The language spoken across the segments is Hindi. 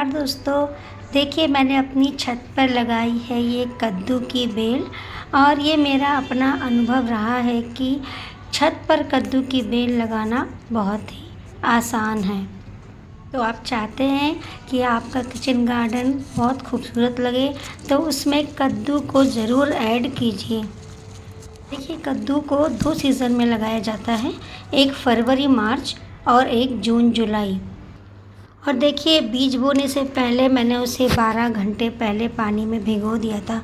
नमस्कार दोस्तों। देखिए मैंने अपनी छत पर लगाई है ये कद्दू की बेल और ये मेरा अपना अनुभव रहा है कि छत पर कद्दू की बेल लगाना बहुत ही आसान है। तो आप चाहते हैं कि आपका किचन गार्डन बहुत खूबसूरत लगे तो उसमें कद्दू को ज़रूर ऐड कीजिए। देखिए कद्दू को 2 सीज़न में लगाया जाता है, एक फरवरी मार्च और एक जून जुलाई। और देखिए बीज बोने से पहले मैंने उसे 12 घंटे पहले पानी में भिगो दिया था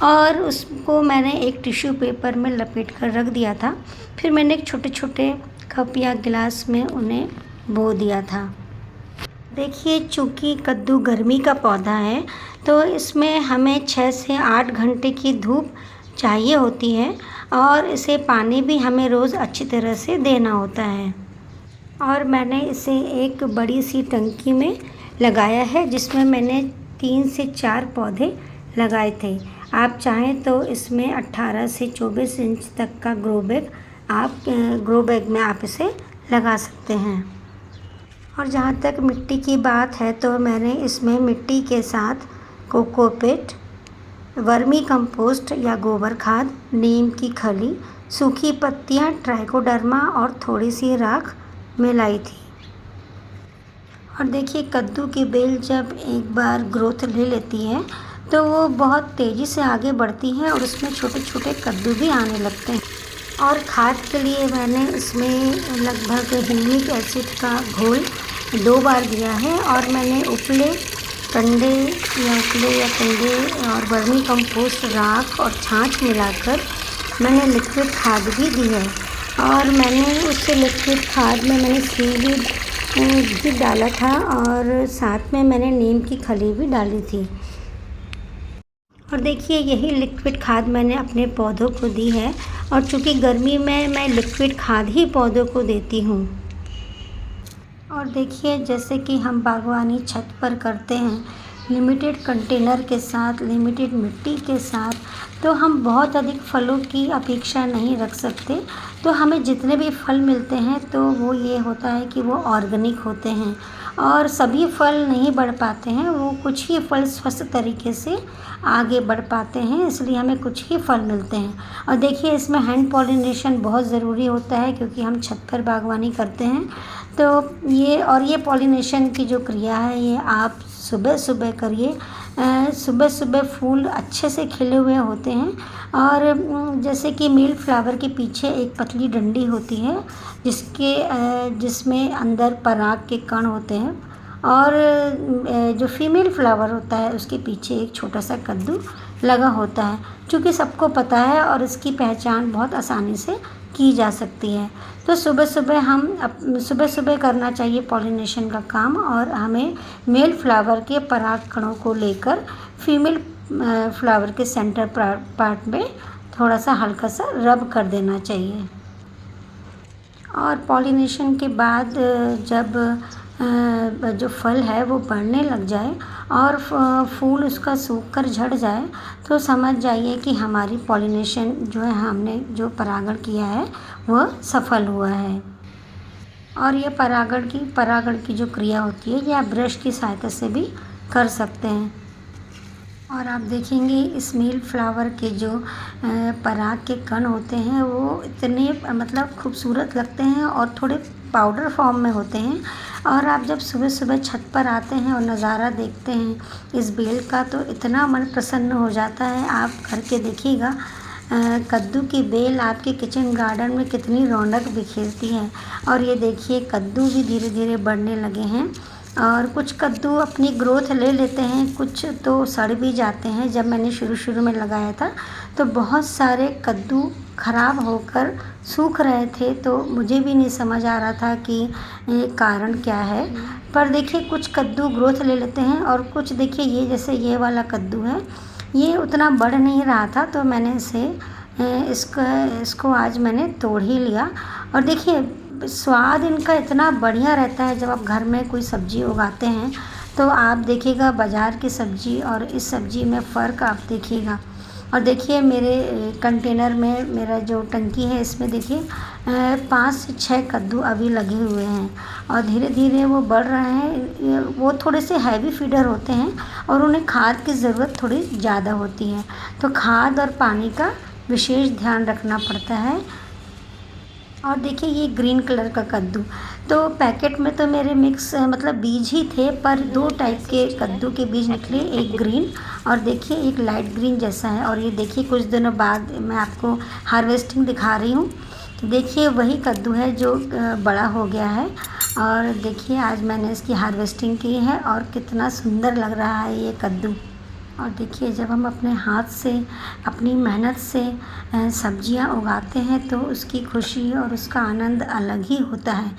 और उसको मैंने एक टिश्यू पेपर में लपेट कर रख दिया था। फिर मैंने एक छोटे छोटे कप या गिलास में उन्हें बो दिया था। देखिए चूँकि कद्दू गर्मी का पौधा है तो इसमें हमें 6 से 8 घंटे की धूप चाहिए होती है और इसे पानी भी हमें रोज़ अच्छी तरह से देना होता है। और मैंने इसे एक बड़ी सी टंकी में लगाया है जिसमें मैंने 3 से 4 पौधे लगाए थे। आप चाहें तो इसमें 18 से 24 इंच तक का ग्रो बैग में आप इसे लगा सकते हैं। और जहाँ तक मिट्टी की बात है तो मैंने इसमें मिट्टी के साथ कोकोपीट, वर्मी कंपोस्ट या गोबर खाद, नीम की खली, सूखी पत्तियाँ, ट्राइकोडर्मा और थोड़ी सी राख मिलाई थी। और देखिए कद्दू की बेल जब एक बार ग्रोथ ले लेती है तो वो बहुत तेज़ी से आगे बढ़ती है और उसमें छोटे छोटे कद्दू भी आने लगते हैं। और खाद के लिए मैंने इसमें लगभग ह्यूमिक एसिड का घोल 2 बार दिया है और मैंने उपले या कंडे और वर्मी कंपोस्ट, राख और छाछ मिलाकर मैंने लिक्विड खाद भी दी है। और मैंने उस लिक्विड खाद में मैंने सीवीड भी डाला था और साथ में मैंने नीम की खली भी डाली थी। और देखिए यही लिक्विड खाद मैंने अपने पौधों को दी है और चूँकि गर्मी में मैं लिक्विड खाद ही पौधों को देती हूँ। और देखिए जैसे कि हम बागवानी छत पर करते हैं लिमिटेड कंटेनर के साथ, लिमिटेड मिट्टी के साथ, तो हम बहुत अधिक फलों की अपेक्षा नहीं रख सकते। तो हमें जितने भी फल मिलते हैं तो वो ये होता है कि वो ऑर्गेनिक होते हैं और सभी फल नहीं बढ़ पाते हैं, वो कुछ ही फल स्वस्थ तरीके से आगे बढ़ पाते हैं, इसलिए हमें कुछ ही फल मिलते हैं। और देखिए इसमें हैंड पॉलिनेशन बहुत ज़रूरी होता है क्योंकि हम छत पर बागवानी करते हैं। तो ये पॉलिनेशन की जो क्रिया है ये आप सुबह सुबह करिए। सुबह सुबह फूल अच्छे से खिले हुए होते हैं और जैसे कि मेल फ्लावर के पीछे एक पतली डंडी होती है जिसमें अंदर पराग के कण होते हैं और जो फीमेल फ्लावर होता है उसके पीछे एक छोटा सा कद्दू लगा होता है। क्योंकि सबको पता है और इसकी पहचान बहुत आसानी से की जा सकती है। तो सुबह सुबह करना चाहिए पॉलिनेशन का काम और हमें मेल फ्लावर के पराग कणों को लेकर फीमेल फ्लावर के सेंटर पार्ट में थोड़ा सा हल्का सा रब कर देना चाहिए। और पॉलिनेशन के बाद जब जो फल है वो बढ़ने लग जाए और फूल उसका सूख कर झड़ जाए तो समझ जाइए कि हमारी पॉलिनेशन जो है, हमने जो परागण किया है वह सफल हुआ है। और ये परागण की जो क्रिया होती है ये आप ब्रश की सहायता से भी कर सकते हैं। और आप देखेंगे इस मेल फ्लावर के जो पराग के कण होते हैं वो इतने मतलब खूबसूरत लगते हैं और थोड़े पाउडर फॉर्म में होते हैं। और आप जब सुबह सुबह छत पर आते हैं और नज़ारा देखते हैं इस बेल का तो इतना मन प्रसन्न हो जाता है। आप करके देखिएगा, कद्दू की बेल आपके किचन गार्डन में कितनी रौनक बिखेरती है। और ये देखिए कद्दू भी धीरे धीरे बढ़ने लगे हैं और कुछ कद्दू अपनी ग्रोथ ले लेते हैं, कुछ तो सड़ भी जाते हैं। जब मैंने शुरू में लगाया था तो बहुत सारे कद्दू ख़राब होकर सूख रहे थे तो मुझे भी नहीं समझ आ रहा था कि ये कारण क्या है। पर देखिए कुछ कद्दू ग्रोथ ले लेते हैं और कुछ देखिए ये वाला कद्दू है ये उतना बढ़ नहीं रहा था तो मैंने इसको आज मैंने तोड़ ही लिया। और देखिए स्वाद इनका इतना बढ़िया रहता है। जब आप घर में कोई सब्ज़ी उगाते हैं तो आप देखिएगा बाज़ार की सब्ज़ी और इस सब्ज़ी में फ़र्क आप देखिएगा। और देखिए मेरे कंटेनर में मेरा जो टंकी है इसमें देखिए 5 से 6 कद्दू अभी लगे हुए हैं और धीरे धीरे वो बढ़ रहे हैं। वो थोड़े से हैवी फीडर होते हैं और उन्हें खाद की ज़रूरत थोड़ी ज़्यादा होती है, तो खाद और पानी का विशेष ध्यान रखना पड़ता है। और देखिए ये ग्रीन कलर का कद्दू, तो पैकेट में तो मेरे मिक्स मतलब बीज ही थे, पर 2 टाइप के कद्दू के बीज निकले, एक ग्रीन और देखिए एक लाइट ग्रीन जैसा है। और ये देखिए कुछ दिनों बाद मैं आपको हार्वेस्टिंग दिखा रही हूँ। तो देखिए वही कद्दू है जो बड़ा हो गया है और देखिए आज मैंने इसकी हार्वेस्टिंग की है और कितना सुंदर लग रहा है ये कद्दू। और देखिए जब हम अपने हाथ से अपनी मेहनत से सब्जियां उगाते हैं तो उसकी खुशी और उसका आनंद अलग ही होता है।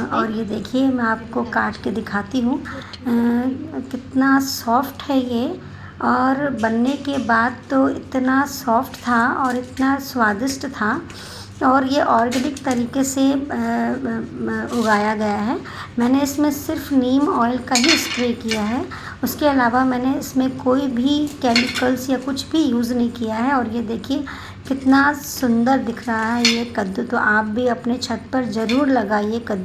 और ये देखिए मैं आपको काट के दिखाती हूँ कितना सॉफ्ट है ये, और बनने के बाद तो इतना सॉफ्ट था और इतना स्वादिष्ट था। और ये ऑर्गेनिक तरीके से उगाया गया है। मैंने इसमें सिर्फ नीम ऑयल का ही स्प्रे किया है, उसके अलावा मैंने इसमें कोई भी केमिकल्स या कुछ भी यूज़ नहीं किया है। और ये देखिए कितना सुंदर दिख रहा है ये कद्दू, तो आप भी अपने छत पर ज़रूर लगाइए कद्दू।